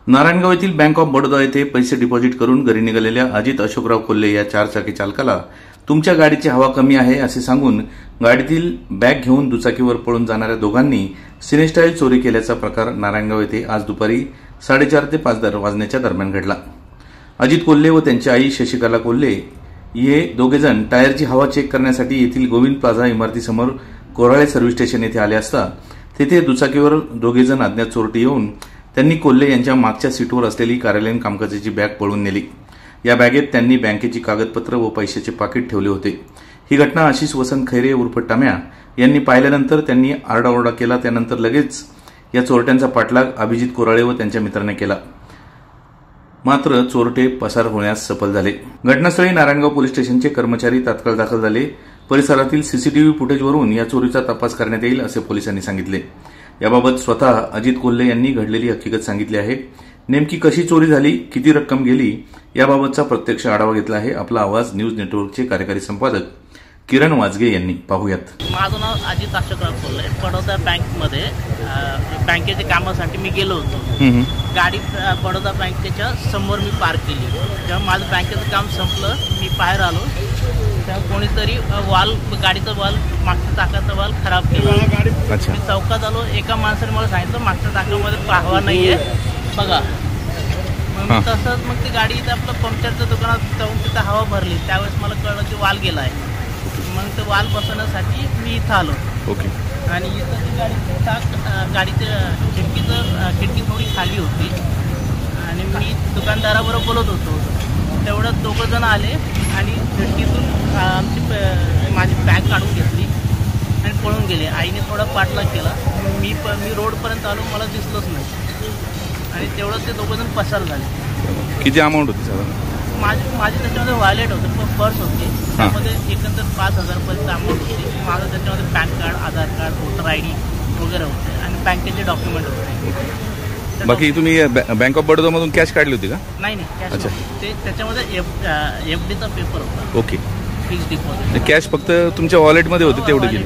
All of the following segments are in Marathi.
नारायणगाव येथील बँक ऑफ बडोदा येथे पैसे डिपॉझिट करून घरी निघालेल्या अजित अशोकराव कोल्हे या चारचाकी चालकाला तुमच्या गाडीची हवा कमी आहे असे सांगून गाडीतील बॅग घेऊन दुचाकीवर पळून जाणाऱ्या दोघांनी सिनेस्टाईल चोरी केल्याचा प्रकार नारायणगाव येथे आज दुपारी 4:30 ते 5 वाजण्याच्या दरम्यान घडला। अजित कोल्हे व त्यांची आई शशिकला कोल्हे हे दोघेजण टायरची हवा चेक करण्यासाठी येथील गोविंद प्लाझा इमारतीसमोर कोराळे सर्व्हिस स्टेशन येथे आले असता तेथे दुचाकीवर दोघेजण अज्ञात चोरटे येऊन त्यांनी कोल्हे यांच्या मागच्या सीटवर असलेली कार्यालयीन कामकाजाची बॅग पळवून नेली। या बॅगेत त्यांनी बँकेची कागदपत्र व पैशाचे पाकिट ठेवले होते। ही घटना आशिष वसंत खैरे उर्फ टाम्या यांनी पाहिल्यानंतर त्यांनी आरडाओरडा केला। त्यानंतर लगेच या चोरट्यांचा पाठलाग अभिजित कोराळे व त्यांच्या मित्राने केला, मात्र चोरटे पसार होण्यास सफल झाले। घटनास्थळी नारायणगाव पोलीस स्टेशनचे कर्मचारी तात्काळ दाखल झाले। परिसरातील सीसीटीव्ही फुटेजवरून या चोरीचा तपास करण्यात येईल असे पोलिसांनी सांगितले। याबाबत स्वतः अजित कोल्हे यांनी घडलेली हकीकत सांगितली आहे। नेमकी कशी चोरी झाली, किती रक्कम गेली याबाबतचा प्रत्यक्ष आढावा घेतला आहे। आपला आवाज न्यूज नेटवर्कचे कार्यकारी संपादक किरण वाजगे यांनी पाहूयात। माझं नाव अजित अशोकराव कोल्हे, बडोदा बँकमध्ये बँकेच्या कामासाठी मी गेलो होतो। गाडी बडोदा बँकेच्या समोर मी पार्क केली। जेव्हा माझं बँकेचं काम संपलं मी बाहेर आलो तेव्हा कोणीतरी गाडीचा वाल मागच्या चाकाचा वाल खराब केला। मी चौकात आलो, एका माणसाने मला सांगितलं मागच्या चाकामध्ये हवा नाहीये बघा। मग तसंच मग ती गाडी इथं आपलं पंक्चरच्या दुकानात जाऊन तिथं हवा भरली। त्यावेळेस मला कळलं की वाल गेला आहे। मग ते वाल बसवण्यासाठी मी इथं आलो। आणि इथं ती गाडीच्या खिडकी थोडी खाली होती आणि मी दुकानदाराबरोबर बोलत होतो। तेवढ्यात दोघं जण आले आणि खिडकीतून माझी बॅग काढून घेतली आणि पळून गेले। आईने थोडा पाठलाग केला। मी रोडपर्यंत आलो, मला दिसलंच नाही आणि तेवढं ते दोघं जण पसार झाले। किती अमाऊंट होती साधारण? माझी त्याच्यामध्ये वॉलेट होतं, पर्स होती, त्यामध्ये एकंदर 5,000 रुपयाची अमाऊंट होती। माझं त्याच्यामध्ये पॅन कार्ड, आधार कार्ड, वोटर ID वगैरे होते आणि बँकेचे डॉक्युमेंट होते। बाकी तुम्ही बँक ऑफ बडोदा मधून कॅश काढली होती का? नाही कॅश ते त्याच्यामध्ये FDचा पेपर होता। Okay, fix deposit. कॅश फक्त तुमच्या वॉलेटमध्ये होते तेवढे गेले,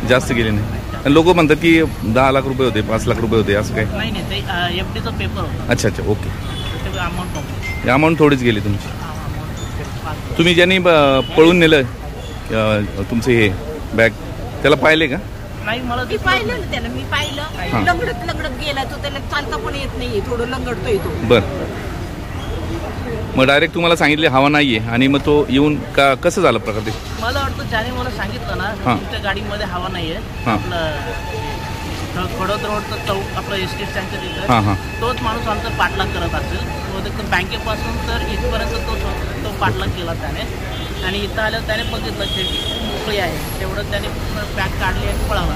जास्त गेले नाही? आणि लोक म्हणतात की 10 लाख रुपये होते, 5 लाख रुपये होते, असं काय? नाही ते FDचा पेपर होता। अच्छा ओके, अमाऊंट अमाऊंट थोडीच गेली तुमची। तुम्ही ज्यांनी पळून नेलं तुमचे हे बॅग त्याला पाहिले का? नाही, मला मी पाहिलं ना त्याला, मी पाहिलं लंगडत गेला तो, त्याला चालता पण येत नाही, थोडं लंगडतोय तो। बरं, मग डायरेक्ट तुम्हाला सांगितले हवा नाहीये आणि मग तो येऊन का कसं झालं प्रकार ते? मला वाटतं ज्याने मला सांगितलं ना तुमच्या गाडीमध्ये हवा नाहीये, खडोद रोडचा चौक आपलं एसटी स्टँडच्या तिथं, तोच माणूस आमचा पाठलाग करत असेल। बँकेपासून तर इथपर्यंत तो पाठलाग केला त्याने आणि इथं आल्यावर त्याने बघितलं खिडकी मोकळी आहे, तेवढं त्याने बॅग काढली आणि पळाला।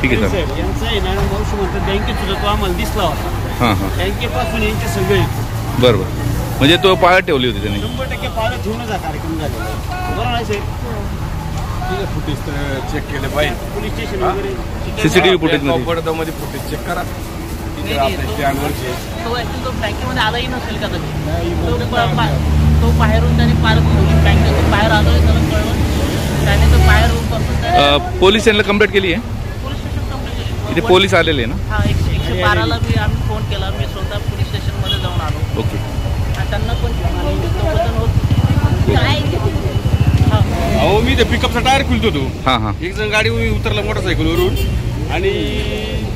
ठीक आहे सर, यांचं आहे ना मावशी म्हणतात बँकेत सुद्धा तो आम्हाला दिसला होता। बँकेपासून यांचे सगळे बरोबर, म्हणजे तो पाळत ठेवली होती त्याने? 100% पाळत ठेवूनच हा कार्यक्रम झाला। बरोबर आहे साहेब, फुटेज चेक केले पाहिजे, पोलीस स्टेशन वगैरे सीसीटीव्ही फुटेज मध्ये फुटेज चेक करा। तो बँकेमध्ये आलाही नसेल का तो बाहेरून त्याने पार्क बँकेतून बाहेर आलोय, त्याला कळवून त्याने तो बाहेर बसून पोलीस स्टेशनला कंप्लेंट केली आहे? पोलीस स्टेशन कंप्लेंट केली, इथे पोलीस आलेले ना? 112ला मी आम्ही फोन केला। मी स्वतः पोलीस स्टेशनमध्ये जाऊन आलो। ओके, त्यांना पण मी ते पिकअपचा टायर खुलतो होतो। एक जण गाडी उतरला मोटरसायकलवरून आणि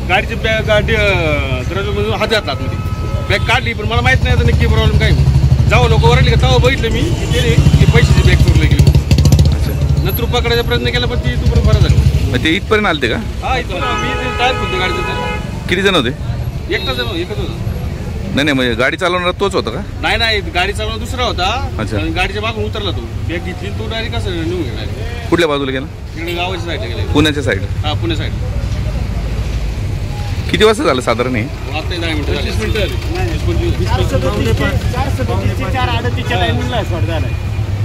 गाडीची बॅग दरवाजामधून हात घातला आतमध्ये, बॅग काढली पण मला माहित नाही आता नक्की प्रॉब्लेम काय। जाऊ लोक वरले का तेव्हा बघितलं मी ते पैशाची बॅग चोरली गेली। नंतर पकडायचा प्रयत्न केला पण ती तू बरं झाली। ते इथपर्यंत आलते का? हा, इथं मी टायर खुलतो गाडीचं। किती जण होते? एकच होता। नाही म्हणजे गाडी चालवणारा तोच होता का? नाही, गाडी चालवणार दुसरा होता। अच्छा, गाडीच्या मागून उतरला तो, बॅग घेतली तो डायरेक्ट कसं निघून गेला। कुठल्या बाजूला गेला? इकडे गावाच्या साईडला गेला, पुण्याच्या साईड? हा, पुणे साईड। किती वाजता झालं साधारण? हे आता 10 मिनिटं 25 मिनिटं 4:38च्या टायमिंगला शॉर्ट झालाय।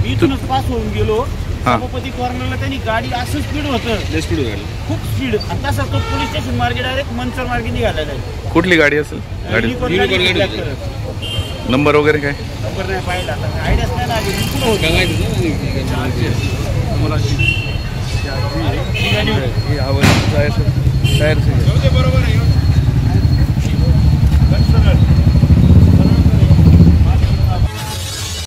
मी इथूनच पास होऊन गेलो, सभापती कॉर्नरला त्यांनी गाडी असं स्पीड होतं, स्पीड गाडी खूप स्पीड। आता सर तो पोलीस स्टेशन मार्गे डायरेक्ट मंचर मार्गे निघालेला आहे। कुठली गाडी असेल? गाडी नंबर वगैरे काय? नंबर नाही पाहिला, आयडियाच नाही लागली। बरोबर आहे।